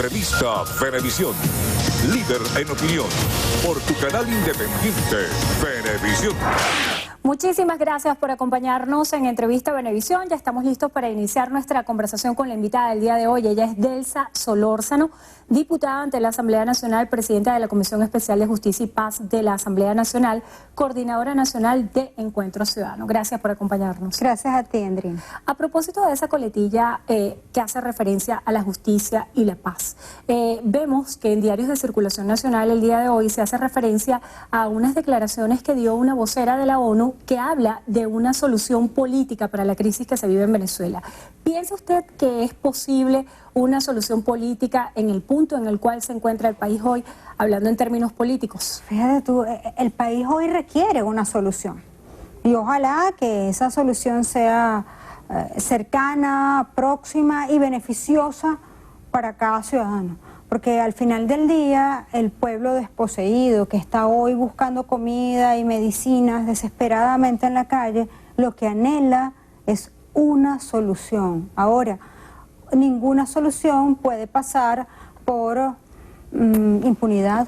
Entrevista Venevisión. Líder en opinión. Por tu canal independiente, Venevisión. Muchísimas gracias por acompañarnos en Entrevista Venevisión. Ya estamos listos para iniciar nuestra conversación con la invitada del día de hoy. Ella es Delsa Solórzano, diputada ante la Asamblea Nacional, presidenta de la Comisión Especial de Justicia y Paz de la Asamblea Nacional, coordinadora nacional de Encuentro Ciudadano. Gracias por acompañarnos. Gracias a ti, Andrina. A propósito de esa coletilla que hace referencia a la justicia y la paz, vemos que en diarios de circulación nacional el día de hoy se hace referencia a unas declaraciones que dio una vocera de la ONU que habla de una solución política para la crisis que se vive en Venezuela. ¿Piensa usted que es posible una solución política en el punto en el cual se encuentra el país hoy, hablando en términos políticos? Fíjate tú, el país hoy requiere una solución y ojalá que esa solución sea cercana, próxima y beneficiosa para cada ciudadano. Porque al final del día, el pueblo desposeído que está hoy buscando comida y medicinas desesperadamente en la calle, lo que anhela es una solución. Ahora, ninguna solución puede pasar por impunidad,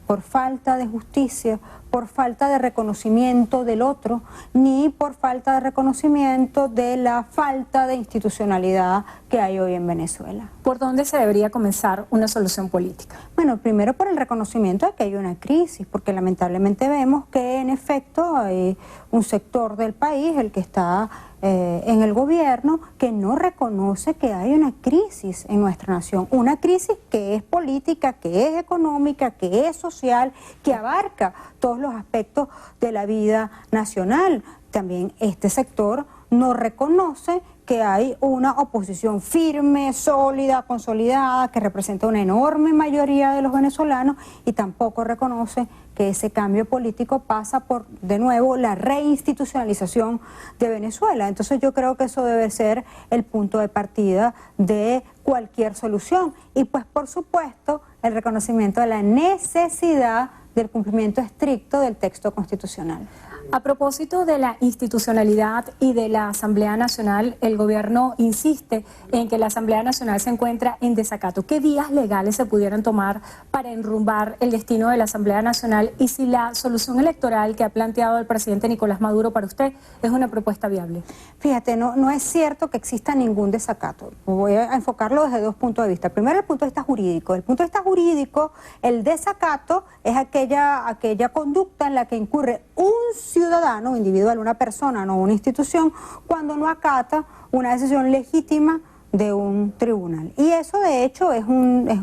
por falta de justicia, por falta de reconocimiento del otro, ni por falta de reconocimiento de la falta de institucionalidad que hay hoy en Venezuela. ¿Por dónde se debería comenzar una solución política? Bueno, primero por el reconocimiento de que hay una crisis, porque lamentablemente vemos que en efecto hay un sector del país, el que está en el gobierno, que no reconoce que hay una crisis en nuestra nación, una crisis que es política, que es económica, que es social, que abarca todos los aspectos de la vida nacional. También este sector no reconoce que hay una oposición firme, sólida, consolidada, que representa una enorme mayoría de los venezolanos y tampoco reconoce que ese cambio político pasa por, de nuevo, la reinstitucionalización de Venezuela. Entonces yo creo que eso debe ser el punto de partida de cualquier solución. Y pues por supuesto el reconocimiento de la necesidad del cumplimiento estricto del texto constitucional. A propósito de la institucionalidad y de la Asamblea Nacional, el gobierno insiste en que la Asamblea Nacional se encuentra en desacato. ¿Qué vías legales se pudieran tomar para enrumbar el destino de la Asamblea Nacional y si la solución electoral que ha planteado el presidente Nicolás Maduro para usted es una propuesta viable? Fíjate, no es cierto que exista ningún desacato. Voy a enfocarlo desde dos puntos de vista. Primero, el punto de vista jurídico. Desde el punto de vista jurídico, el desacato es aquella conducta en la que incurre un ciudadano, individual, una persona, no una institución, cuando no acata una decisión legítima de un tribunal. Y eso de hecho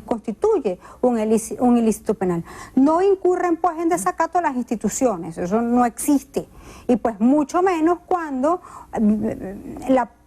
constituye un ilícito penal. No incurren pues en desacato las instituciones, eso no existe. Y pues mucho menos cuando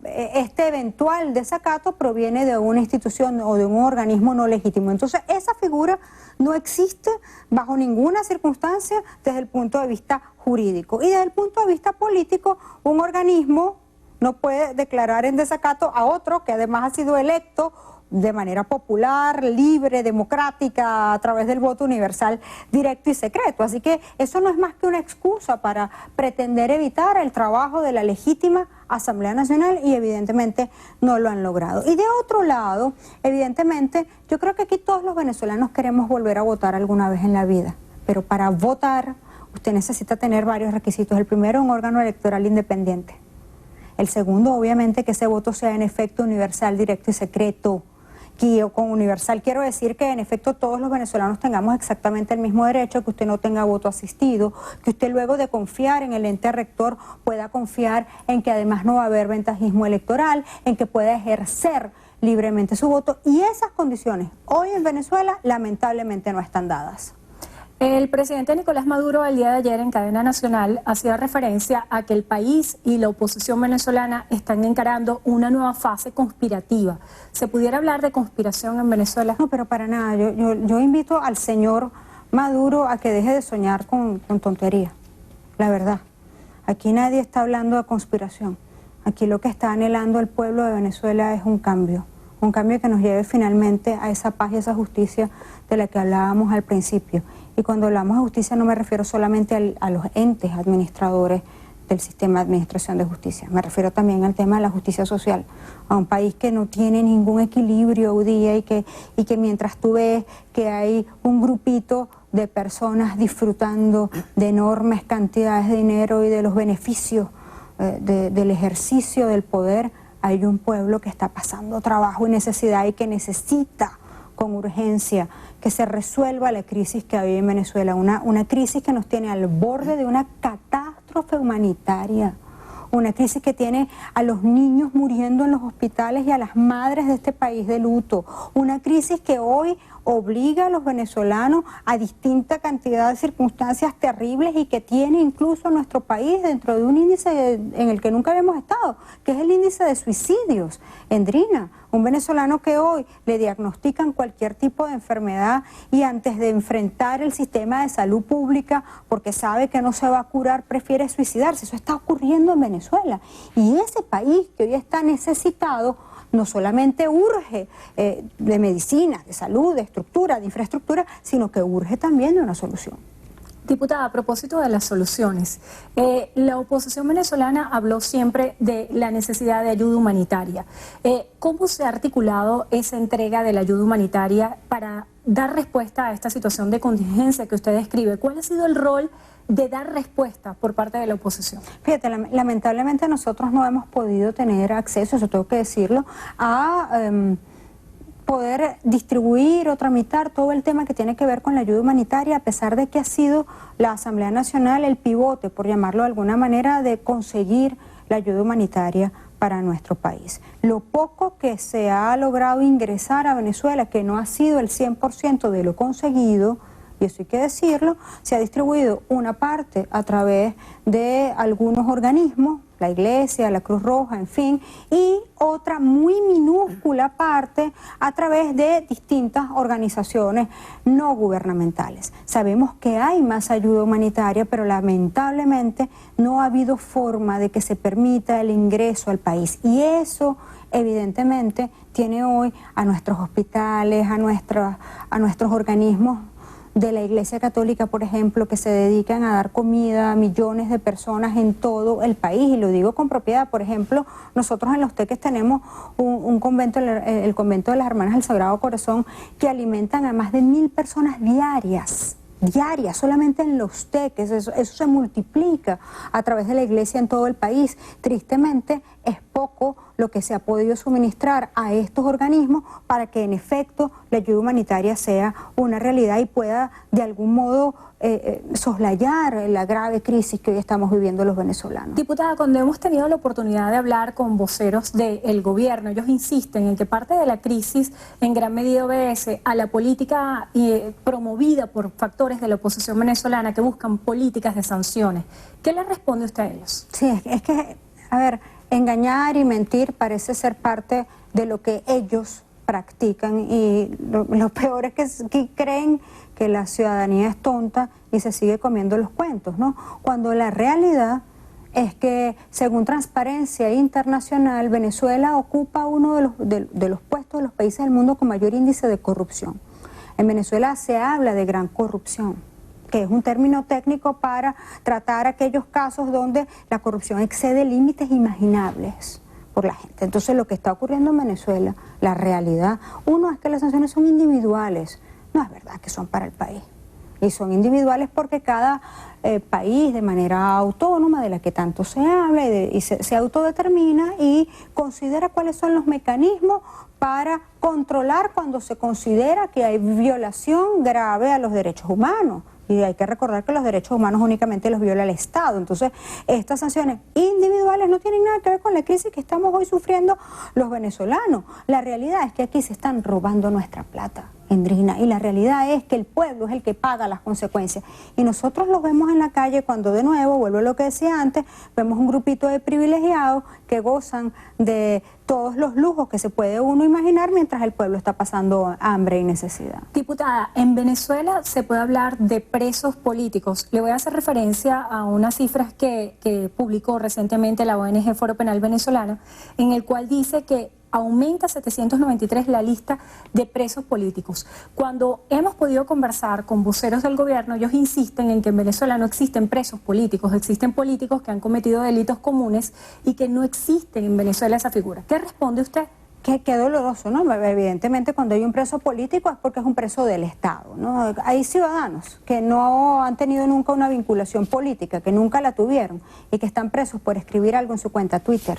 este eventual desacato proviene de una institución o de un organismo no legítimo. Entonces esa figura no existe bajo ninguna circunstancia desde el punto de vista jurídico. Y desde el punto de vista político, un organismo no puede declarar en desacato a otro que además ha sido electo de manera popular, libre, democrática, a través del voto universal, directo y secreto. Así que eso no es más que una excusa para pretender evitar el trabajo de la legítima Asamblea Nacional y evidentemente no lo han logrado. Y de otro lado, evidentemente, yo creo que aquí todos los venezolanos queremos volver a votar alguna vez en la vida, pero para votar usted necesita tener varios requisitos. El primero, un órgano electoral independiente. El segundo, obviamente, que ese voto sea en efecto universal, directo y secreto. Y con universal quiero decir que en efecto todos los venezolanos tengamos exactamente el mismo derecho, que usted no tenga voto asistido, que usted luego de confiar en el ente rector pueda confiar en que además no va a haber ventajismo electoral, en que pueda ejercer libremente su voto. Y esas condiciones hoy en Venezuela lamentablemente no están dadas. El presidente Nicolás Maduro el día de ayer en cadena nacional hacía referencia a que el país y la oposición venezolana están encarando una nueva fase conspirativa. ¿Se pudiera hablar de conspiración en Venezuela? No, pero para nada. Yo invito al señor Maduro a que deje de soñar con tontería, la verdad. Aquí nadie está hablando de conspiración. Aquí lo que está anhelando el pueblo de Venezuela es un cambio que nos lleve finalmente a esa paz y esa justicia de la que hablábamos al principio. Y cuando hablamos de justicia no me refiero solamente a los entes administradores del sistema de administración de justicia. Me refiero también al tema de la justicia social, a un país que no tiene ningún equilibrio hoy día y que mientras tú ves que hay un grupito de personas disfrutando de enormes cantidades de dinero y de los beneficios del ejercicio del poder, hay un pueblo que está pasando trabajo y necesidad y que necesita con urgencia que se resuelva la crisis que hay en Venezuela, una crisis que nos tiene al borde de una catástrofe humanitaria, una crisis que tiene a los niños muriendo en los hospitales y a las madres de este país de luto, una crisis que hoy obliga a los venezolanos a distinta cantidad de circunstancias terribles y que tiene incluso a nuestro país dentro de un índice en el que nunca habíamos estado, que es el índice de suicidios. Endrina, un venezolano que hoy le diagnostican cualquier tipo de enfermedad y antes de enfrentar el sistema de salud pública porque sabe que no se va a curar, prefiere suicidarse. Eso está ocurriendo en Venezuela. Y ese país que hoy está necesitado no solamente urge de medicina, de salud, de estructura, de infraestructura, sino que urge también de una solución. Diputada, a propósito de las soluciones, la oposición venezolana habló siempre de la necesidad de ayuda humanitaria. ¿Cómo se ha articulado esa entrega de la ayuda humanitaria para dar respuesta a esta situación de contingencia que usted describe? ¿Cuál ha sido el rol de dar respuesta por parte de la oposición? Fíjate, lamentablemente nosotros no hemos podido tener acceso, eso tengo que decirlo, a poder distribuir o tramitar todo el tema que tiene que ver con la ayuda humanitaria, a pesar de que ha sido la Asamblea Nacional el pivote, por llamarlo de alguna manera, de conseguir la ayuda humanitaria para nuestro país. Lo poco que se ha logrado ingresar a Venezuela, que no ha sido el 100% de lo conseguido, y eso hay que decirlo, se ha distribuido una parte a través de algunos organismos, la Iglesia, la Cruz Roja, en fin, y otra muy minúscula parte a través de distintas organizaciones no gubernamentales. Sabemos que hay más ayuda humanitaria, pero lamentablemente no ha habido forma de que se permita el ingreso al país, y eso evidentemente tiene hoy a nuestros hospitales, a nuestros organismos de la Iglesia Católica, por ejemplo, que se dedican a dar comida a millones de personas en todo el país, y lo digo con propiedad. Por ejemplo, nosotros en Los Teques tenemos un convento, el convento de las Hermanas del Sagrado Corazón, que alimentan a más de 1000 personas diarias, solamente en Los Teques. Eso se multiplica a través de la iglesia en todo el país. Tristemente es poco lo que se ha podido suministrar a estos organismos para que en efecto la ayuda humanitaria sea una realidad y pueda de algún modo soslayar la grave crisis que hoy estamos viviendo los venezolanos. Diputada, cuando hemos tenido la oportunidad de hablar con voceros del gobierno, ellos insisten en que parte de la crisis en gran medida obedece a la política promovida por factores de la oposición venezolana que buscan políticas de sanciones. ¿Qué le responde usted a ellos? Sí, es que, a ver, engañar y mentir parece ser parte de lo que ellos practican, y lo peor es que creen que la ciudadanía es tonta y se sigue comiendo los cuentos, ¿no? Cuando la realidad es que, según Transparencia Internacional, Venezuela ocupa uno de los puestos de los países del mundo con mayor índice de corrupción. En Venezuela se habla de gran corrupción, que es un término técnico para tratar aquellos casos donde la corrupción excede límites imaginables por la gente. Entonces, lo que está ocurriendo en Venezuela, la realidad, uno, es que las sanciones son individuales. No es verdad que son para el país. Y son individuales porque cada país, de manera autónoma, de la que tanto se habla, y se autodetermina y considera cuáles son los mecanismos para controlar cuando se considera que hay violación grave a los derechos humanos. Y hay que recordar que los derechos humanos únicamente los viola el Estado. Entonces, estas sanciones individuales no tienen nada que ver con la crisis que estamos hoy sufriendo los venezolanos. La realidad es que aquí se están robando nuestra plata, Endrina, y la realidad es que el pueblo es el que paga las consecuencias. Y nosotros los vemos en la calle cuando, de nuevo, vuelvo a lo que decía antes, vemos un grupito de privilegiados que gozan de todos los lujos que se puede uno imaginar mientras el pueblo está pasando hambre y necesidad. Diputada, en Venezuela se puede hablar de presos políticos. Le voy a hacer referencia a unas cifras que publicó recientemente la ONG Foro Penal Venezolano, en el cual dice que aumenta 793 la lista de presos políticos. Cuando hemos podido conversar con voceros del gobierno, ellos insisten en que en Venezuela no existen presos políticos, existen políticos que han cometido delitos comunes y que no existen en Venezuela esa figura. ¿Qué responde usted? Qué doloroso, ¿no? Evidentemente cuando hay un preso político es porque es un preso del Estado, ¿no? Hay ciudadanos que no han tenido nunca una vinculación política, que nunca la tuvieron y que están presos por escribir algo en su cuenta Twitter.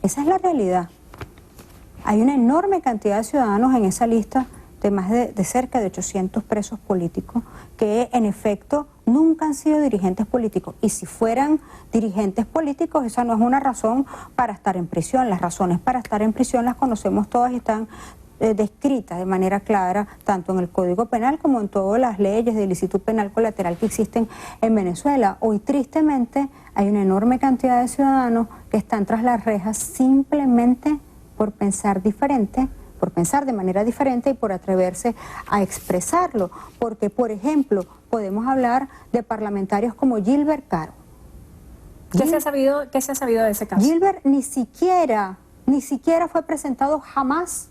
Esa es la realidad. Hay una enorme cantidad de ciudadanos en esa lista de más de cerca de 800 presos políticos que en efecto nunca han sido dirigentes políticos. Y si fueran dirigentes políticos, esa no es una razón para estar en prisión. Las razones para estar en prisión las conocemos todas y están descritas de manera clara tanto en el Código Penal como en todas las leyes del ilícito penal colateral que existen en Venezuela. Hoy tristemente hay una enorme cantidad de ciudadanos que están tras las rejas simplemente por pensar diferente, por pensar de manera diferente y por atreverse a expresarlo. Porque, por ejemplo, podemos hablar de parlamentarios como Gilbert Caro. ¿Qué se ha sabido de ese caso? Gilbert ni siquiera fue presentado jamás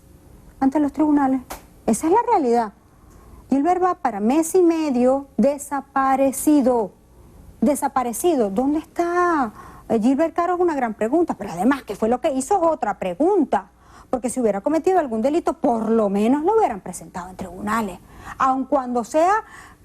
ante los tribunales. Esa es la realidad. Gilbert va para mes y medio desaparecido. Desaparecido. ¿Dónde está? Gilbert Caro es una gran pregunta, pero además, ¿qué fue lo que hizo? Es otra pregunta. Porque si hubiera cometido algún delito, por lo menos lo hubieran presentado en tribunales. Aun cuando sea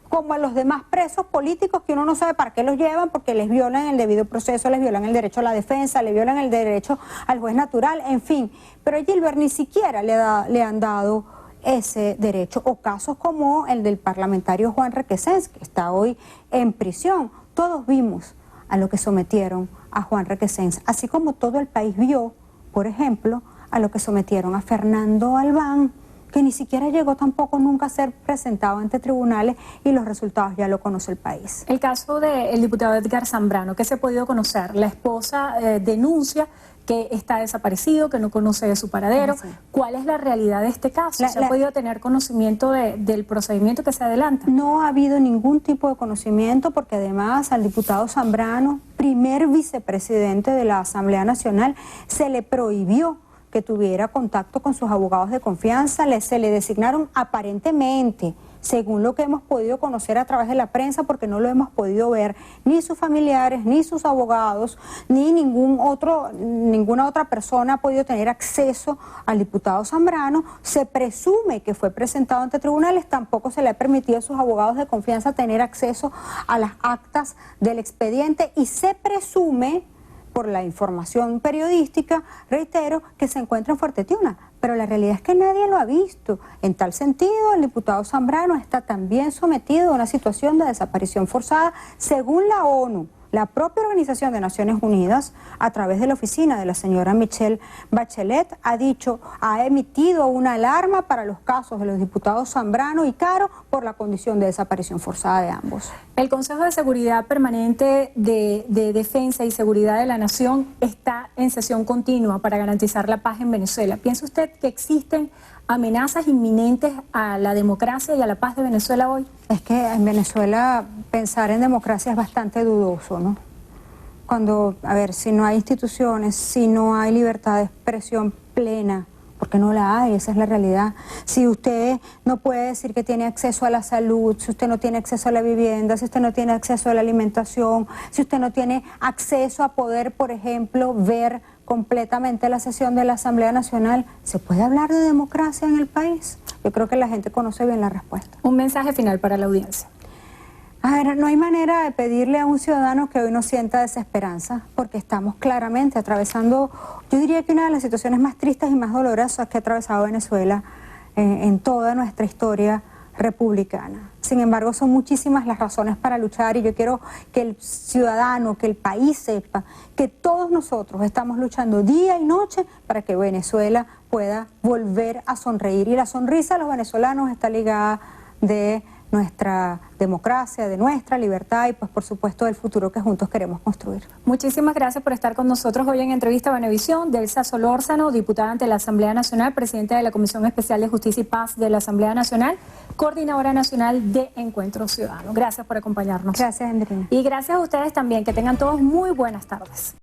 como a los demás presos políticos que uno no sabe para qué los llevan, porque les violan el debido proceso, les violan el derecho a la defensa, les violan el derecho al juez natural, en fin. Pero a Gilbert ni siquiera le han dado ese derecho. O casos como el del parlamentario Juan Requesens, que está hoy en prisión. Todos vimos a lo que sometieron a Juan Requesens, así como todo el país vio, por ejemplo, a lo que sometieron a Fernando Albán, que ni siquiera llegó tampoco nunca a ser presentado ante tribunales y los resultados ya lo conoce el país. El caso del diputado Edgar Zambrano, ¿qué se ha podido conocer? La esposa denuncia que está desaparecido, que no conoce de su paradero. Sí. ¿Cuál es la realidad de este caso? ¿Se ha podido tener conocimiento del procedimiento que se adelanta? No ha habido ningún tipo de conocimiento porque además al diputado Zambrano, primer vicepresidente de la Asamblea Nacional, se le prohibió que tuviera contacto con sus abogados de confianza. Se le designaron aparentemente, según lo que hemos podido conocer a través de la prensa, porque no lo hemos podido ver, ni sus familiares, ni sus abogados, ni ninguna otra persona ha podido tener acceso al diputado Zambrano. Se presume que fue presentado ante tribunales, tampoco se le ha permitido a sus abogados de confianza tener acceso a las actas del expediente y se presume, por la información periodística, reitero, que se encuentra en Fuerte Tiuna, pero la realidad es que nadie lo ha visto. En tal sentido, el diputado Zambrano está también sometido a una situación de desaparición forzada, según la ONU. La propia Organización de Naciones Unidas, a través de la oficina de la señora Michelle Bachelet, ha emitido una alarma para los casos de los diputados Zambrano y Caro por la condición de desaparición forzada de ambos. El Consejo de Seguridad Permanente de Defensa y Seguridad de la Nación está en sesión continua para garantizar la paz en Venezuela. ¿Piensa usted que existen amenazas inminentes a la democracia y a la paz de Venezuela hoy? Es que en Venezuela pensar en democracia es bastante dudoso, ¿no? Cuando, si no hay instituciones, si no hay libertad de expresión plena, porque no la hay, esa es la realidad. Si usted no puede decir que tiene acceso a la salud, si usted no tiene acceso a la vivienda, si usted no tiene acceso a la alimentación, si usted no tiene acceso a poder, por ejemplo, ver completamente la sesión de la Asamblea Nacional, ¿se puede hablar de democracia en el país? Yo creo que la gente conoce bien la respuesta. Un mensaje final para la audiencia. No hay manera de pedirle a un ciudadano que hoy no sienta desesperanza, porque estamos claramente atravesando, yo diría que una de las situaciones más tristes y más dolorosas que ha atravesado Venezuela en toda nuestra historia republicana. Sin embargo, son muchísimas las razones para luchar y yo quiero que el ciudadano, que el país sepa que todos nosotros estamos luchando día y noche para que Venezuela pueda volver a sonreír. Y la sonrisa de los venezolanos está ligada de nuestra democracia, de nuestra libertad y pues por supuesto del futuro que juntos queremos construir. Muchísimas gracias por estar con nosotros hoy en Entrevista Venevisión. Delsa Solórzano, diputada ante la Asamblea Nacional, presidenta de la Comisión Especial de Justicia y Paz de la Asamblea Nacional, coordinadora nacional de Encuentro Ciudadano. Gracias por acompañarnos. Gracias, Andrina. Y gracias a ustedes también. Que tengan todos muy buenas tardes.